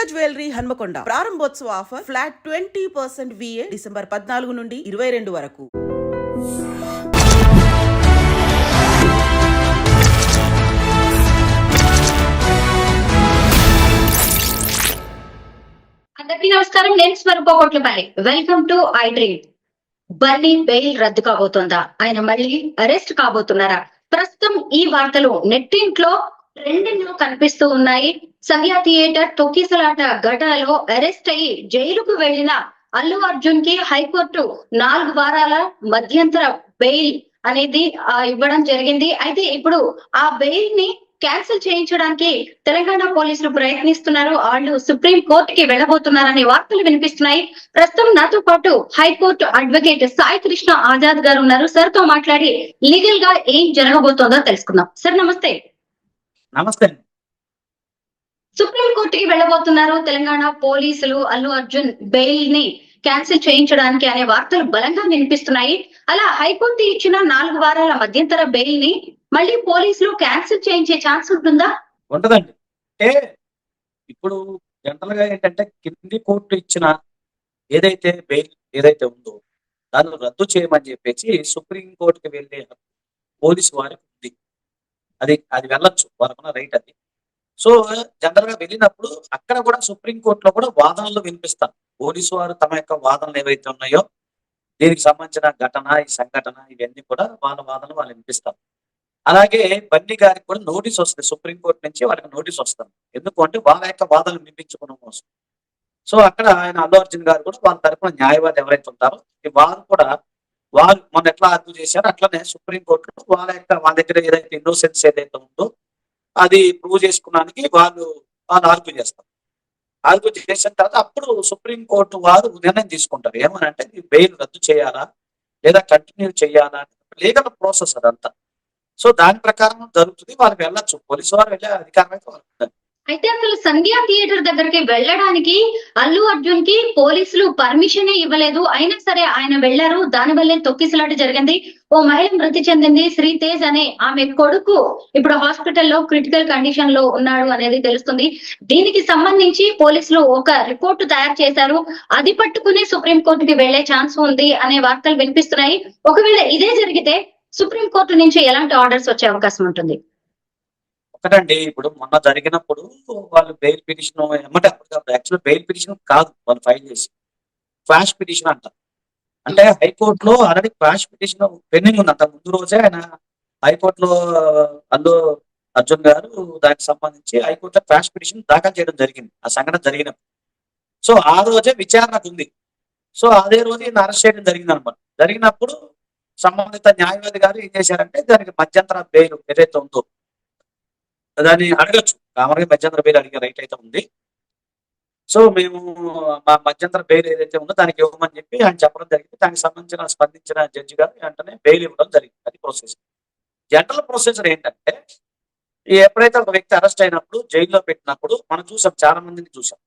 Jewellery Hanamkonda ప్రారంభోత్సవ offer flat 20% VA December 14 నుండి 22 వరకు. అందరికీ నమస్కారం. నేను స్వరూపకోట్లపల్లి. Welcome to I dream. Bunny bail రద్దు కాబోతుందా? ఆయన మళ్ళీ అరెస్ట్ కాబోతున్నారా? ప్రస్తుతం ఈ వార్తలు నెట్టింట్లో ట్రెండింగ్ లో కనిపిస్తూ ఉన్నాయి. సంధ్యా థియేటర్ తొక్కిసలాట ఘటనలో అరెస్ట్ అయ్యి జైలుకు వెళ్లిన అల్లు అర్జున్ కి హైకోర్టు 4 వారాల మధ్యంతర బెయిల్ అనేది ఇవ్వడం జరిగింది. అయితే ఇప్పుడు ఆ బెయిల్ ని క్యాన్సిల్ చేయించడానికి తెలంగాణ పోలీసులు ప్రయత్నిస్తున్నారు. వాళ్ళు సుప్రీం కోర్టుకి వెళ్ళబోతున్నారనే వార్తలు వినిపిస్తున్నాయి. ప్రస్తుతం నాతో పాటు హైకోర్టు అడ్వకేట్ సాయి కృష్ణ ఆజాద్ గారు ఉన్నారు. సార్ తో మాట్లాడి లీగల్ గా ఏం జరగబోతోందో తెలుసుకుందాం. సార్ నమస్తే. నమస్తే. సుప్రీం కోర్టుకి వెళ్ళబోతున్నారు తెలంగాణ పోలీసులు అల్లు అర్జున్ బెయిల్ ని క్యాన్సిల్ చేయించడానికి అనే వార్తలు బలంగా వినిపిస్తున్నాయి. అలా హైకోర్టు ఇచ్చిన 4 వారాల మధ్యంతర బెయిల్ ని మళ్ళీ పోలీసులు క్యాన్సిల్ చేయించే ఛాన్స్ ఉంటుందా? ఉంటదండి. అంటే ఇప్పుడు జనరల్ గా ఏంటంటే కింది కోర్టు ఇచ్చిన ఏదైతే బెయిల్ ఏదైతే ఉందో దాన్ని రద్దు చేయమని చెప్పేసి సుప్రీం కోర్టుకి వెళ్ళే పోలీసు వారికి ఉంది. అది వెళ్ళొచ్చు, వారికి రైట్ అది. సో జనరల్ గా వెళ్ళినప్పుడు అక్కడ కూడా సుప్రీం కోర్టులో కూడా వాదనలు వినిపిస్తారు. పోలీసు వారు తమ యొక్క వాదనలు ఏవైతే ఉన్నాయో దీనికి సంబంధించిన ఘటన, ఈ సంఘటన ఇవన్నీ కూడా వాళ్ళ వాదనలు వాళ్ళు వినిపిస్తారు. అలాగే బన్నీ గారికి కూడా నోటీస్ వస్తుంది సుప్రీంకోర్టు నుంచి. వాళ్ళకి నోటీస్ వస్తుంది. ఎందుకు అంటే వాళ్ళ యొక్క వాదనలు వినిపించుకోవడం కోసం. సో అక్కడ ఆయన అల్లు అర్జున్ గారు కూడా వాళ్ళ తరఫున న్యాయవాది ఎవరైతే ఉంటారో వారు మొన్న ఎట్లా ఆర్గ్యూ చేశారో అట్లనే సుప్రీంకోర్టులో వాళ్ళ దగ్గర ఏదైతే ఇన్నోసెన్స్ ఏదైతే ఉందో అది ప్రూవ్ చేసుకోవడానికి వాళ్ళు ఆర్గ్యూ చేస్తారు. ఆర్గ్యూ చేసిన తర్వాత అప్పుడు సుప్రీంకోర్టు వారు నిర్ణయం తీసుకుంటారు. ఏమనంటే ఈ బెయిల్ రద్దు చేయాలా లేదా కంటిన్యూ చేయాలా, లీగల్ ప్రాసెస్ అదంతా. సో దాని ప్రకారం జరుగుతుంది. వాళ్ళకి వెళ్ళొచ్చు, పోలీసు వారు వెళ్ళే అధికారం అయితే వాళ్ళకి ఉంటుంది. అయితే అసలు సంధ్యా థియేటర్ దగ్గరికి వెళ్ళడానికి అల్లు అర్జున్ కి పోలీసులు పర్మిషన్ ఇవ్వలేదు. అయినా సరే ఆయన వెళ్లారు. దాని వల్లే తొక్కిసలాట జరిగింది. ఓ మహిళ మృతి చెందింది. శ్రీతేజ్ అనే ఆమె కొడుకు ఇప్పుడు హాస్పిటల్లో క్రిటికల్ కండిషన్ లో ఉన్నాడు అనేది తెలుస్తుంది. దీనికి సంబంధించి పోలీసులు ఒక రిపోర్టు తయారు చేశారు. అది పట్టుకుని సుప్రీం కోర్టుకి వెళ్లే ఛాన్స్ ఉంది అనే వార్తలు వినిపిస్తున్నాయి. ఒకవేళ ఇదే జరిగితే సుప్రీం కోర్టు నుంచి ఎలాంటి ఆర్డర్స్ వచ్చే అవకాశం ఉంటుంది? ఒకటండి, ఇప్పుడు మొన్న జరిగినప్పుడు వాళ్ళు బెయిల్ పిటిషన్ ఏమంటే యాక్చువల్ బెయిల్ పిటిషన్ కాదు, వాళ్ళు ఫైల్ చేసి క్వాష్ పిటిషన్ అంటారు. అంటే హైకోర్టులో ఆల్రెడీ క్వాష్ పిటిషన్ పెండింగ్ ఉంది. అంత ముందు రోజే ఆయన హైకోర్టులో అల్లు అర్జున్ గారు దానికి సంబంధించి హైకోర్టులో క్వాష్ పిటిషన్ దాఖలు చేయడం జరిగింది ఆ సంఘటన జరిగినప్పుడు. సో ఆ రోజే విచారణకు ఉంది. సో అదే రోజు ఈయన అరెస్ట్ చేయడం జరిగింది అనమాట. జరిగినప్పుడు సంబంధిత న్యాయవాది గారు ఏం చేశారంటే దానికి మధ్యంతర బెయిల్ ఏదైతే ఉందో దాన్ని అడగచ్చు. కామన్గా మధ్యంతర బెయిల్ అడిగే రైట్ అయితే ఉంది. సో మేము మా మధ్యంతర బెయిల్ ఏదైతే ఉందో దానికి ఇవ్వమని చెప్పి ఆయన చెప్పడం జరిగింది. దానికి సంబంధించిన స్పందించిన జడ్జి గారు వెంటనే బెయిల్ ఇవ్వడం జరిగింది. అది ప్రొసీజర్. జనరల్ ప్రొసీజర్ ఏంటంటే ఎప్పుడైతే ఒక వ్యక్తి అరెస్ట్ అయినప్పుడు జైల్లో పెట్టినప్పుడు మనం చూసాం, చాలా మందిని చూసాం.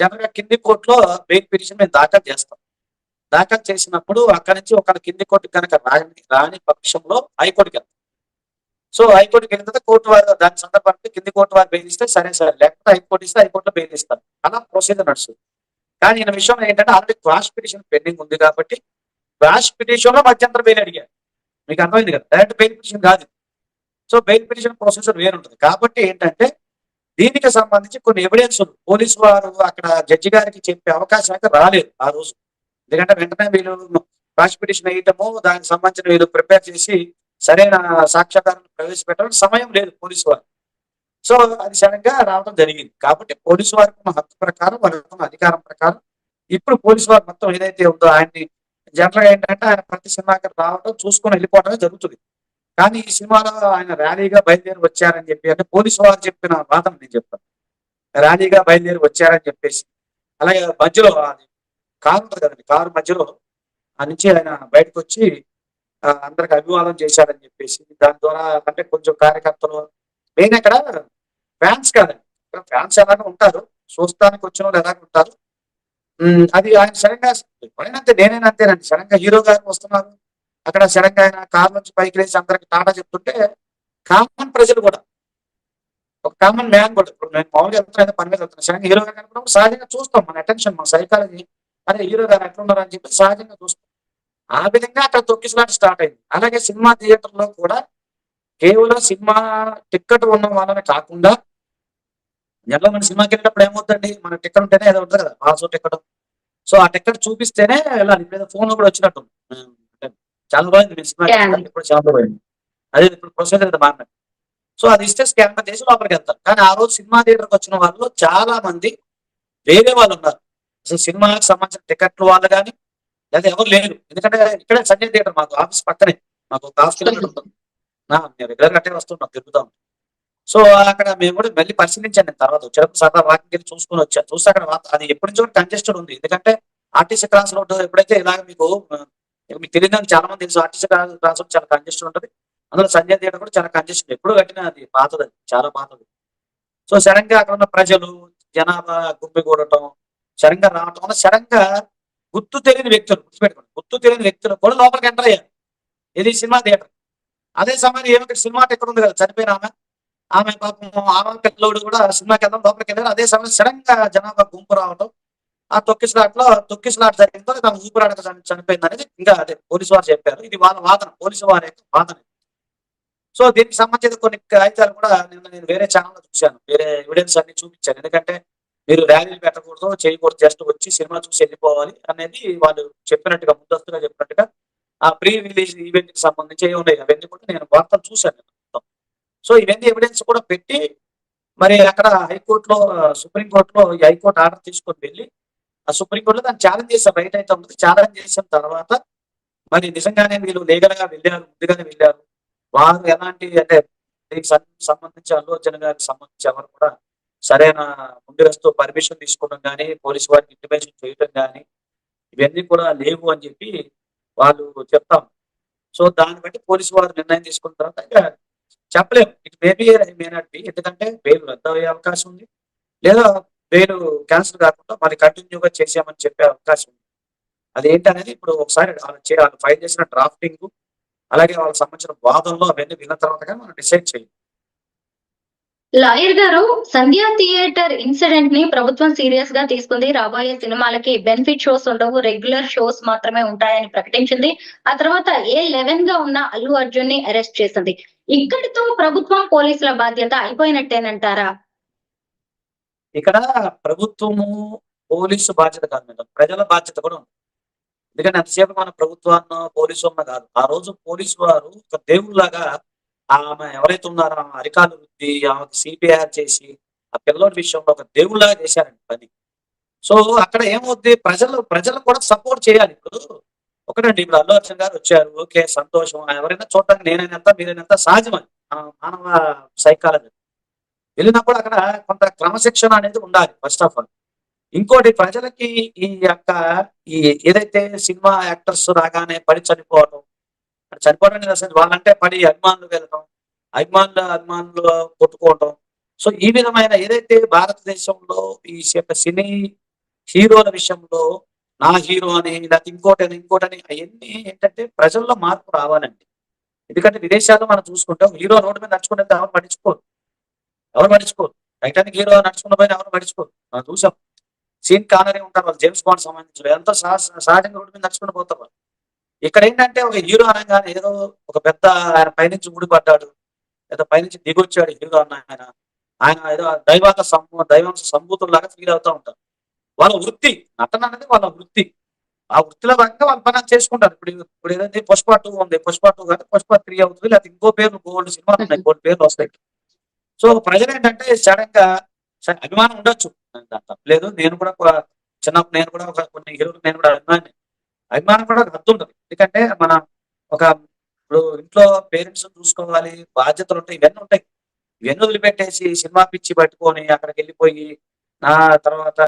జనరల్ గా కింది కోర్టులో బెయిల్ పిటిషన్ మేము దాఖలు చేస్తాం. దాఖలు చేసినప్పుడు అక్కడి నుంచి ఒక కింది కోర్టు కనుక రాని పక్షంలో హైకోర్టుకి వెళ్తాం. సో హైకోర్టుకి వెళ్ళిన తర్వాత కోర్టు వారు దాని సందర్భానికి కింది కోర్టు వారు బెయిల్ ఇస్తే సరే, లేకపోతే హైకోర్టు ఇస్తే హైకోర్టులో బెయిల్ ఇస్తారు. అలా ప్రొసీజర్ నడుస్తుంది. కానీ ఈయన విషయం ఏంటంటే ఆల్రెడీ క్వాష్ పిటిషన్ పెండింగ్ ఉంది కాబట్టి క్వాష్ పిటిషన్ లో మధ్యంతర బెయిల్ అడిగారు. మీకు అర్థమైంది కదా, డైరెక్ట్ బెయిల్ పిటిషన్ కాదు. సో బెయిల్ పిటిషన్ ప్రొసీజర్ వేరుంటుంది. కాబట్టి ఏంటంటే దీనికి సంబంధించి కొన్ని ఎవిడెన్స్ పోలీసు వారు అక్కడ జడ్జి గారికి చెప్పే అవకాశం అయితే రాలేదు ఆ రోజు. ఎందుకంటే వెంటనే వీళ్ళు క్వాష్ పిటిషన్ వేయటము, దానికి సంబంధించిన వీళ్ళు ప్రిపేర్ చేసి సరైన సాక్ష్యాధారాలను ప్రవేశపెట్టడం సమయం లేదు పోలీసు వారు. సో అది సడన్గా రావడం జరిగింది. కాబట్టి పోలీసు వారికి ఉన్న హక్కు ప్రకారం, వారికి అధికారం ప్రకారం ఇప్పుడు పోలీసు వారు మొత్తం ఏదైతే ఉందో ఆయన్ని జనరల్గా ఏంటంటే ఆయన ప్రతి సినిమాకి రావడం చూసుకొని వెళ్ళిపోవడమే జరుగుతుంది. కానీ ఈ సినిమాలో ఆయన ర్యాలీగా బయలుదేరి వచ్చారని చెప్పి, అంటే పోలీసు వారు చెప్పిన వాదన నేను చెప్తాను. ర్యాలీగా బయలుదేరి వచ్చారని చెప్పేసి, అలాగే మధ్యలో అది కారు ఉంటుంది కదండి, కారు మధ్యలో ఆ నుంచి ఆయన బయటకు వచ్చి అందరికి అభివాదం చేశారని చెప్పేసి, దాని ద్వారా అంటే కొంచెం కార్యకర్తలు మెయిన్ అక్కడ ఫ్యాన్స్ కాదండి, ఫ్యాన్స్ ఎలాగో ఉంటారు, చూస్తానికి వచ్చిన వాళ్ళు ఎలాగ ఉంటారు. అది ఆయన సడన్గా ఎప్పుడైనా అంతే, నేనైనా అంతేనండి. సడన్గా హీరో గారు వస్తున్నారు, అక్కడ సడన్గా ఆయన కారు నుంచి పైకి లేచి అందరికి టాటా చెప్తుంటే కామన్ ప్రజలు కూడా ఒక కామన్ మ్యాన్ కూడా ఇప్పుడు నేను మామూలుగా వెళ్తున్నా పని మీద వెళ్తున్నా సడన్గా హీరో గారు కనుకున్నప్పుడు సహజంగా చూస్తాం మన అటెన్షన్ మన సైకాలజీ అదే హీరో గారు ఎట్లున్నారు అని చెప్పి సహజంగా చూస్తాం. ఆ విధంగా అక్కడ తొక్కిసలాట స్టార్ట్ అయింది. అలాగే సినిమా థియేటర్ లో కూడా కేవలం సినిమా టికెట్ ఉన్న వాళ్ళని కాకుండా జనరల్ మన సినిమాకి వెళ్ళినప్పుడు ఏమవుతుందండి మన టికెట్ ఉంటేనే ఏదో ఉంటుంది కదా పాస్ టికెట్. సో ఆ టికెట్ చూపిస్తేనే వెళ్ళాలి. ఇప్పుడు ఫోన్ లో కూడా వచ్చినట్టు అంటే చాలా బాగుంది నేను సినిమాకి స్కాన్. వెళ్తాను ఇప్పుడు చాలా బాగుంది. అదే ఇప్పుడు ప్రొసీజర్ అయితే మారినట్టు. సో అది ఇస్తే స్కాన్ చేసి లోపలికి వెళ్తారు. కానీ ఆ రోజు సినిమా థియేటర్కి వచ్చిన వాళ్ళు చాలా మంది వేరే వాళ్ళు ఉన్నారు. అసలు సినిమాకి సంబంధించిన టికెట్లు వాళ్ళు కానీ లేదా ఎవరు లేరు. ఎందుకంటే ఇక్కడే సంజయ్ థియేటర్ మాకు ఆఫీస్ పక్కనే మాకు ఒక హాఫ్ కిలోమీటర్ ఉంటుంది. నేను రెగ్యులర్ అట్టే వస్తుంటాం తిరుగుతాం. సో అక్కడ మేము కూడా మళ్ళీ పరిశీలించాను నేను తర్వాత వచ్చేటప్పుడు సరదా వాకింగ్ వెళ్ళి చూసుకుని వచ్చాను. చూస్తే అక్కడ అది ఎప్పటి నుంచో కంజెస్టెడ్ ఉంది. ఎందుకంటే ఆర్టీసీ క్రాస్ రోడ్ ఎప్పుడైతే ఇలాగ మీకు తెలియదని చాలా మంది తెలుసు ఆర్టీసీ క్రాస్ రోడ్ చాలా కంజెస్టెడ్ ఉంటుంది. అందులో సంజయ్ థియేటర్ కూడా చాలా కంజెస్టెడ్ ఎప్పుడు కట్టిన అది పాతది చాలా పాతది. సో సడన్ గా అక్కడ ఉన్న ప్రజలు జనాభా గుమ్మిగూడటం సడన్ గా రావటం వల్ల సడన్ గా గుర్తు తెలియని వ్యక్తులు గుర్తుపెట్టుకోండి గుర్తు తెలియని వ్యక్తులు కూడా లోపలికి ఎంటర్ అయ్యారు. ఇది సినిమా థియేటర్. అదే సమయం ఏమిటి సినిమా టికెట్ ఉంది కదా చనిపోయిన ఆమె పాపం ఆమె పిల్లోడు కూడా సినిమాకి వెళ్దాం లోపలికి వెళ్ళారు. అదే సమయం సడన్ గా జనాభా గుంపు రావటం ఆ తొక్కిసలాట జరిగిందో లేదా ఊపిరాడక చనిపోయింది అనేది ఇంకా అదే పోలీసు వారు చెప్పారు. ఇది వాళ్ళ వాదన పోలీసు వారి యొక్క వాదన. సో దీనికి సంబంధించిన కొన్ని కాగితాలు కూడా నేను వేరే ఛానల్లో చూశాను. వేరే ఎవిడెన్స్ అన్ని చూపించాను. ఎందుకంటే మీరు ర్యాలీలు పెట్టకూడదు చేయకూడదు జస్ట్ వచ్చి సినిమా చూసి వెళ్ళిపోవాలి అనేది వాళ్ళు చెప్పినట్టుగా ముందస్తుగా చెప్పినట్టుగా ఆ ప్రీ రిలీజ్ ఈవెంట్ కి సంబంధించి ఏమి ఉన్నాయి అవన్నీ కూడా నేను వార్తలు చూశాను మొత్తం. సో ఇవన్నీ ఎవిడెన్స్ కూడా పెట్టి మరి అక్కడ హైకోర్టులో సుప్రీంకోర్టులో ఈ హైకోర్టు ఆర్డర్ తీసుకొని వెళ్ళి ఆ సుప్రీంకోర్టులో దాన్ని ఛాలెంజ్ చేశారు. రైట్ అయితే ఉంటుంది. ఛాలెంజ్ చేసిన తర్వాత మరి నిజంగానే వీళ్ళు లీగల్ గా వెళ్ళారు ముందుగానే వెళ్ళారు. వారు ఎలాంటి అంటే దీనికి సంబంధించి అల్లు అర్జున్ గారికి సంబంధించి ఎవరు కూడా సరైన ముందస్తు పర్మిషన్ తీసుకోవడం కానీ పోలీసు వారికి ఇంటిమేషన్ చేయడం కానీ ఇవన్నీ కూడా లేవు అని చెప్పి వాళ్ళు చెప్తాం. సో దాన్ని బట్టి పోలీసు వారు నిర్ణయం తీసుకున్న తర్వాత ఇంకా చెప్పలేము. It maybe may not be ఎందుకంటే బెయిల్ రద్దు అయ్యే అవకాశం ఉంది. లేదా బెయిల్ క్యాన్సిల్ కాకుండా మరి కంటిన్యూగా చేసామని చెప్పే అవకాశం ఉంది. అది ఏంటనేది ఇప్పుడు ఒకసారి వాళ్ళు ఫైల్ చేసిన డ్రాఫ్టింగ్ అలాగే వాళ్ళకి సంబంధించిన వాదనలు అవన్నీ విన్న తర్వాత మనం డిసైడ్ చేయాలి. లాయర్ గారు, సంధ్యా థియేటర్ ఇన్సిడెంట్ ని ప్రభుత్వం సీరియస్ గా తీసుకుంది. రాబోయే సినిమాలకి బెనిఫిట్ షోస్ ఉండవు, రెగ్యులర్ షోస్ మాత్రమే ఉంటాయని ప్రకటించింది. ఆ తర్వాత A11 గా ఉన్న అల్లు అర్జున్ ని అరెస్ట్ చేసింది. ఇక్కడితో ప్రభుత్వం పోలీసుల బాధ్యత అయిపోయినట్టేనంటారా? ఇక్కడ ప్రభుత్వము పోలీసు బాధ్యత కాదు మేడం, ప్రజల బాధ్యత కూడా ఉంది. ఎందుకంటే ఎంతసేపు మన ప్రభుత్వాన్ని పోలీసు ఉన్న కాదు. ఆ రోజు పోలీసు వారు ఒక దేవుళ్ళలాగా ఆమె ఎవరైతే ఉన్నారో ఆమె అరికాలు రుద్ది ఆమెకు సిపిఆర్ చేసి ఆ పిల్లోడి విషయంలో ఒక దేవుళ్ళలాగా చేశారండి పని. సో అక్కడ ఏమవుద్ది ప్రజలు కూడా సపోర్ట్ చేయాలి. ఇప్పుడు ఒకటండి ఇప్పుడు అల్లు అర్జున్ గారు వచ్చారు ఓకే సంతోషం ఎవరైనా చూడటానికి నేనైనంత మీరైనంత సహజం అది మానవ సైకాలజీ. వెళ్ళినప్పుడు అక్కడ కొంత క్రమశిక్షణ అనేది ఉండాలి ఫస్ట్ ఆఫ్ ఆల్. ఇంకోటి ప్రజలకి ఈ యొక్క ఈ ఏదైతే సినిమా యాక్టర్స్ రాగానే పడి చనిపోవడం అనేది అసలు వాళ్ళంటే పడి అభిమానులు వెళ్ళటం అభిమానులు కొట్టుకోవటం. సో ఈ విధమైన ఏదైతే భారతదేశంలో ఈ యొక్క సినీ హీరోల విషయంలో నా హీరో అని లేకపోతే ఇంకోటని అవన్నీ ఏంటంటే ప్రజల్లో మార్పు రావాలండి. ఎందుకంటే విదేశాల్లో మనం చూసుకుంటాం హీరో రోడ్డు మీద నడుచుకుంటే ఎవరు పట్టించుకోరు. టైటానిక్ హీరో నడుచుకున్న పైన ఎవరు పట్టించుకోరు. మనం చూసాం సీన్ కానరీ ఉంటారు వాళ్ళు జేమ్స్ బాండ్ సంబంధించిన ఎంతో సహజంగా రోడ్డు మీద నడుచుకుని పోతారు వాళ్ళు. ఇక్కడ ఏంటంటే ఒక హీరో అనగానే ఏదో ఒక పెద్ద ఆయన పైనుంచి ఊడిపడ్డాడు లేదా పైనుంచి దిగొచ్చాడు హీరో అన్న ఆయన ఏదో దైవాంశ సంభూతుల్లాగా ఫీల్ అవుతూ ఉంటారు. వాళ్ళ వృత్తి నటన అనేది వాళ్ళ వృత్తి. ఆ వృత్తిలో భాగంగా వాళ్ళ పని చేసుకుంటారు. ఇప్పుడు ఏదైతే పుష్ప 2 ఉంది, పుష్ప 2 కానీ పుష్ప 3 అవుతుంది, లేకపోతే ఇంకో పేర్లు గోల్డ్ సినిమాలు ఉన్నాయి, గోల్డ్ పేర్లు వస్తాయి. సో ప్రజలు ఏంటంటే సడన్ గా అభిమానం ఉండొచ్చు తప్పలేదు. చిన్నప్పుడు నేను కూడా కొన్ని హీరోలు నేను కూడా అభిమానం కూడా హద్దు ఉంటుంది. ఎందుకంటే మన ఇప్పుడు ఇంట్లో పేరెంట్స్ చూసుకోవాలి, బాధ్యతలు ఉంటాయి, ఇవన్నీ ఉంటాయి. ఇవన్నీ వదిలిపెట్టేసి సినిమా పిచ్చి పట్టుకొని అక్కడికి వెళ్ళిపోయి నా తర్వాత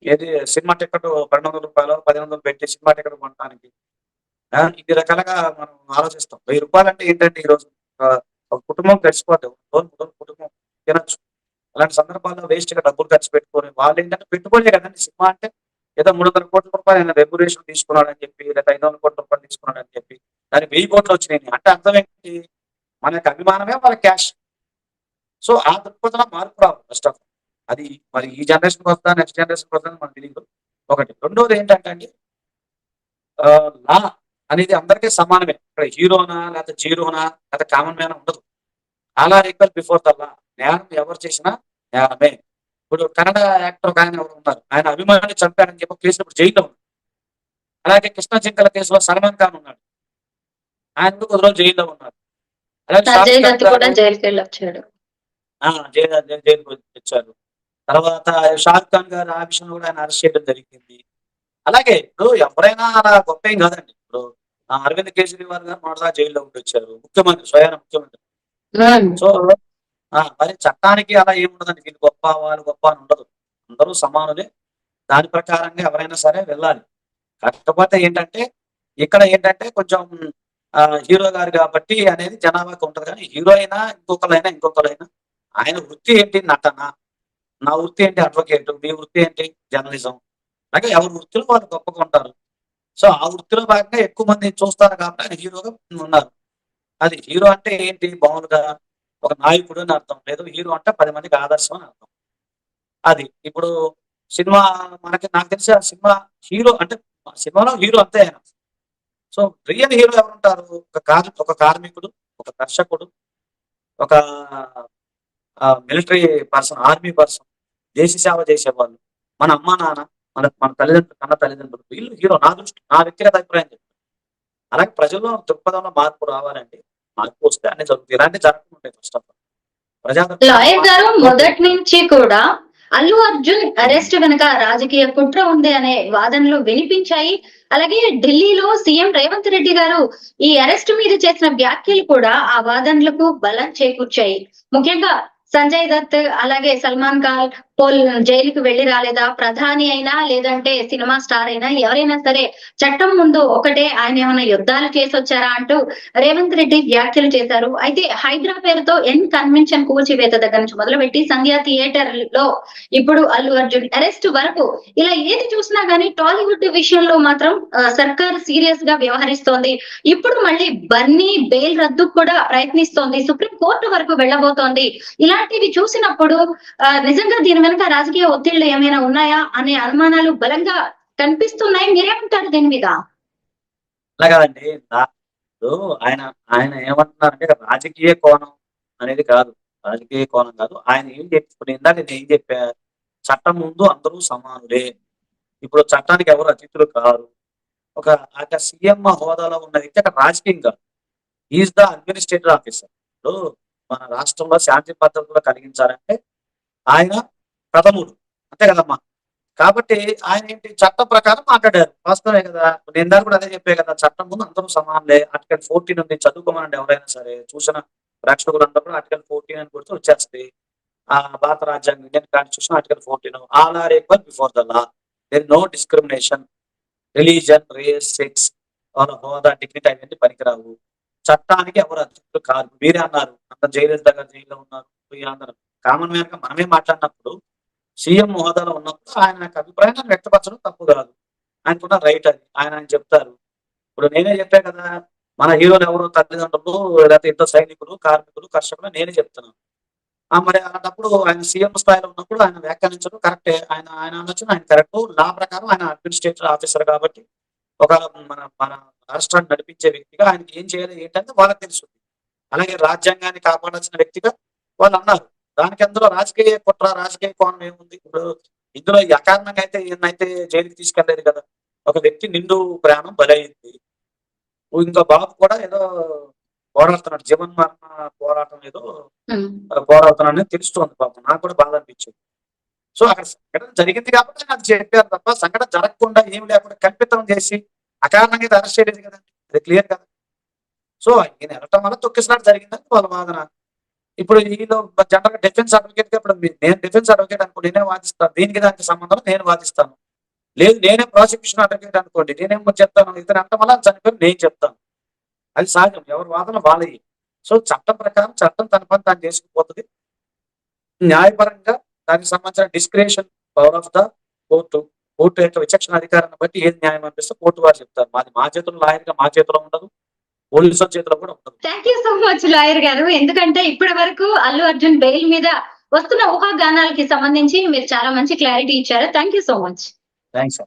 ఏది సినిమా టికెట్ 200 రూపాయలు 1,000 పెట్టి సినిమా టికెట్ కొనడానికి ఇన్ని రకాలుగా మనం ఆలోచిస్తాం. 1000 రూపాయలు అంటే ఏంటంటే ఈరోజు ఒక కుటుంబం గడిచిపోతాం, కుటుంబం తినచ్చు. అలాంటి సందర్భాల్లో వేస్ట్ గా డబ్బులు ఖర్చు పెట్టుకొని వాళ్ళు ఏంటంటే పెట్టుకోలే కదండి. సినిమా అంటే ఏదో 300 కోట్ల రూపాయలు ఆయన రెగ్యులేషన్ తీసుకున్నాడని చెప్పి లేదా 500 కోట్ల రూపాయలు తీసుకున్నాడని చెప్పి దానికి 1000 కోట్లు వచ్చినాయి అంటే అర్థం ఏంటి? మన యొక్క అభిమానమే వాళ్ళ క్యాష్. సో ఆ దృక్పథంలో మార్పు రావాలి ఫస్ట్ ఆఫ్ ఆల్. అది మరి ఈ జనరేషన్కి వస్తుందా, నెక్స్ట్ జనరేషన్కి వస్తుందని మనకు తెలియదు. ఒకటి. రెండోది ఏంటంటే అండి, లా అనేది అందరికీ సమానమే. ఇక్కడ హీరోనా, లేకపోతే జీరోనా, లేకపోతే కామన్ మ్యాన్ ఉండదు. All are equal before the law. నేరం ఎవరు చేసినా నేరమే. ఇప్పుడు కన్నడ యాక్టర్ ఒక ఆయన ఎవరు ఉన్నారు. ఆయన అభిమానిని చంపాడని చెప్పి కేసులో ఇప్పుడు జైల్లో ఉన్నారు. అలాగే కృష్ణ జింకల కేసులో సల్మాన్ ఖాన్ ఉన్నాడు. ఆయన కూడా కొద్ది రోజులు జైల్లో ఉన్నారు. అలాగే సంజయ్ షారుఖ్ ఖాన్ దత్ కూడా గారు జైలుకి వెళ్ళి వచ్చాడు. జైలుకి వచ్చారు. తర్వాత షారుఖ్ ఖాన్ గారు ఆ విషయంలో కూడా ఆయన అరెస్ట్ చేయడం జరిగింది. అలాగే ఇప్పుడు ఎవరైనా అలా గొప్ప ఏం కాదండి. ఇప్పుడు అరవింద్ కేజ్రీవాల్ గారు మొదట జైల్లో ఉండి వచ్చారు. ముఖ్యమంత్రి, స్వయాన ముఖ్యమంత్రి. సో మరి చట్టానికి అలా ఏముండదండి. వీళ్ళు గొప్ప, వాళ్ళు గొప్ప అని ఉండదు. అందరూ సమానులే. దాని ప్రకారంగా ఎవరైనా సరే వెళ్ళాలి. కాకపోతే ఏంటంటే ఇక్కడ ఏంటంటే కొంచెం హీరో గారు కాబట్టి అనేది జనాభాకి ఉంటది. కానీ హీరో అయినా ఇంకొకరైనా ఆయన వృత్తి ఏంటి? నటన. నా వృత్తి ఏంటి? అడ్వకేట్. మీ వృత్తి ఏంటి? జర్నలిజం. అలాగే ఎవరి వృత్తిలో వాళ్ళు గొప్పగా ఉంటారు. సో ఆ వృత్తిలో భాగంగా ఎక్కువ మంది చూస్తారు కాబట్టి ఆయన హీరోగా ఉన్నారు. అది హీరో అంటే ఏంటి? మామూలుగా ఒక నాయకుడు అని అర్థం. లేదు, హీరో అంటే 10 మందికి ఆదర్శం అని అర్థం. అది ఇప్పుడు సినిమా నాకు తెలిసి ఆ సినిమా హీరో అంటే సినిమాలో హీరో అంతే ఆయన. సో రియల్ హీరో ఎవరుంటారు? ఒక కార్మికుడు, ఒక దర్శకుడు, ఒక మిలిటరీ పర్సన్, ఆర్మీ పర్సన్, దేశ సేవ చేసేవాళ్ళు, మన అమ్మ నాన్న, మన తల్లిదండ్రులు, వీళ్ళు హీరో. నా వ్యక్తిగత అభిప్రాయం చెప్తాను. అలాగే ప్రజల్లో దృక్పథంలో మార్పు రావాలండి. మార్పు వస్తే అన్ని జరుగుతాయి. ఇలాంటి జరగకుంటాయి ఫస్ట్ ఆఫ్ ఆల్. లాయర్ గారు మొదటి నుంచి కూడా అల్లు అర్జున్ అరెస్ట్ వెనుక రాజకీయ కుట్ర ఉంది అనే వాదనలు వినిపించాయి. అలాగే ఢిల్లీలో సీఎం రేవంత్ రెడ్డి గారు ఈ అరెస్ట్ మీద చేసిన వ్యాఖ్యలు కూడా ఆ వాదనలకు బలం చేకూర్చాయి. ముఖ్యంగా సంజయ్ దత్ అలాగే సల్మాన్ ఖాన్ జైలుకు వెళ్లి రాలేదా? ప్రధాని అయినా లేదంటే సినిమా స్టార్ అయినా ఎవరైనా సరే చట్టం ముందు ఒకటే, ఆయన ఏమైనా యుద్ధాలు చేసి వచ్చారా అంటూ రేవంత్ రెడ్డి వ్యాఖ్యలు చేశారు. అయితే హైడ్రా పేరుతో కన్వెన్షన్ కూల్చివేత దగ్గర నుంచి మొదలుపెట్టి సంధ్యా థియేటర్ లో ఇప్పుడు అల్లు అర్జున్ అరెస్ట్ వరకు ఇలా ఏది చూసినా గానీ టాలీవుడ్ విషయంలో మాత్రం సర్కార్ సీరియస్ గా వ్యవహరిస్తోంది. ఇప్పుడు మళ్ళీ బన్నీ బెయిల్ రద్దు కూడా ప్రయత్నిస్తోంది. సుప్రీం కోర్టు వరకు వెళ్ళబోతోంది. ఇలాంటివి చూసినప్పుడు నిజంగా దీని వెనుక రాజకీయ ఒత్తిళ్లు ఏమైనా ఉన్నాయా అనే అనుమానాలు బలంగా కనిపిస్తున్నాయి. మీరేమంటారు దీని మీద? అలా కాదండి. ఆయన ఆయన ఏమంటున్నారంటే రాజకీయ కోణం అనేది కాదు. రాజకీయ కోణం కాదు. ఆయన ఏం ఇప్పుడు ఇందాక నేను ఏం చెప్పా? చట్టం ముందు అందరూ సమానులే. ఇప్పుడు చట్టానికి ఎవరు అతిథులు కారు. ఒక సీఎం హోదాలో ఉన్న వ్యక్తి అక్కడ రాజకీయం కాదు. Is the administrative officer. ఇప్పుడు మన రాష్ట్రంలో శాంతి భద్రతలు కలిగించాలంటే ఆయన ప్రథముడు. అంతే కదమ్మా. కాబట్టి ఆయన ఏంటి చట్టం ప్రకారం మాట్లాడారు. వాస్తవమే కదా. నేను దాని కూడా అదే చెప్పే కదా. చట్టం ముందు అందరూ సమానులే. ఆర్టికల్ 14 ఉంది. చదువుకోమనండి ఎవరైనా సరే. చూసిన ప్రేక్షకులందరూ కూడా ఆర్టికల్ 14 అని కొడితే వచ్చేస్తుంది. భారత రాజ్యాంగం, Indian constitution article 14. All are equal before the law. There no discrimination. Religion, race, sex, వాళ్ళ హోదా, డిగ్నిటీ అవన్నీ పనికిరావు. చట్టానికి ఎవరు అతిథులు కాదు. మీరే అన్నారు అంత జయలలిత గారు జైల్లో ఉన్నారు. అందరూ కామన్ మ్యాన్ గా మనమే మాట్లాడినప్పుడు సీఎం హోదాలో ఉన్నప్పుడు ఆయన యొక్క అభిప్రాయాన్ని వ్యక్తపరచడం తప్పు కాదు. ఆయనకున్న రైట్ అది. ఆయన చెప్తారు. ఇప్పుడు నేనే చెప్పా కదా. మన హీరోలు ఎవరు? తల్లిదండ్రులు, లేకపోతే ఇద్దరు సైనికులు, కార్మికులు, కర్షకులు నేనే చెప్తున్నాను. మరి అలాంటప్పుడు ఆయన సీఎం స్థాయిలో ఉన్నప్పుడు ఆయన వ్యాఖ్యానించడం కరెక్టే. ఆయన ఆయన ఆలోచన ఆయన కరెక్ట్. లా ప్రకారం ఆయన అడ్మినిస్ట్రేటివ్ ఆఫీసర్ కాబట్టి ఒక మన మన రాష్ట్రాన్ని నడిపించే వ్యక్తిగా ఆయనకి ఏం చేయాలి ఏంటంటే వాళ్ళకి తెలుసు. అలాగే రాజ్యాంగాన్ని కాపాడాల్సిన వ్యక్తిగా వాళ్ళు అన్నారు. దానికి అందులో రాజకీయ కుట్ర, రాజకీయ కోణం ఏముంది? ఇప్పుడు ఇందులో ఈ అకారణంగా అయితే ఈయనైతే జైలుకి తీసుకెళ్లేదు కదా. ఒక వ్యక్తి నిండు ప్రాణం బలైంది. ఇంకో బాబు కూడా ఏదో పోరాడుతున్నాడు. జీవన్ మరణ పోరాటం ఏదో పోరాడుతున్నాడని తెలుస్తోంది. పాపం నాకు కూడా బాధ అనిపించింది. సో అక్కడ సంఘటన జరిగింది కాబట్టి నాకు చెప్పారు తప్ప సంఘటన జరగకుండా ఏమి లేకుండా కల్పితం చేసి అకారణంగా అయితే అరెస్ట్ చేయలేదు కదండి. అది క్లియర్ కదా. సో ఈయన వెళ్ళటం వల్ల తొక్కిసలాట జరిగిందని వాళ్ళ వాదన. ఇప్పుడు వీళ్ళు జనరల్ గా డిఫెన్స్ అడ్వకేట్ గా ఇప్పుడు నేను డిఫెన్స్ అడ్వకేట్ అనుకోండి, నేనే వాదిస్తాను. దీనికి దానికి సంబంధం నేను వాదిస్తాను. లేదు నేనే ప్రాసిక్యూషన్ అడ్వకేట్ అనుకోండి, నేనేమో చెప్తాను. ఇతను అంత వల్ల చనిపోయి నేను చెప్తాను. అది సహజం. ఎవరి వాదన వాళ్ళవి. సో చట్టం ప్రకారం చట్టం తన పని తాను చేసుకుపోతుంది. న్యాయపరంగా దానికి సంబంధించిన discretion power of the court. Court యొక్క విచక్షణ అధికారాన్ని బట్టి ఏది న్యాయం అనిపిస్తే కోర్టు వారు చెప్తారు. మా చేతుల్లో లాయర్గా మా చేతిలో ఉండదు. పోలీసుల చేతిలో కూడా ఉండదు. Thank you so much lawyer గారు. ఎందుకంటే ఇప్పటి వరకు అల్లు అర్జున్ బెయిల్ మీద వస్తున్న ఊహాగానాలకి సంబంధించి మీరు చాలా మంచి క్లారిటీ ఇచ్చారు. Thank you so much. Thanks.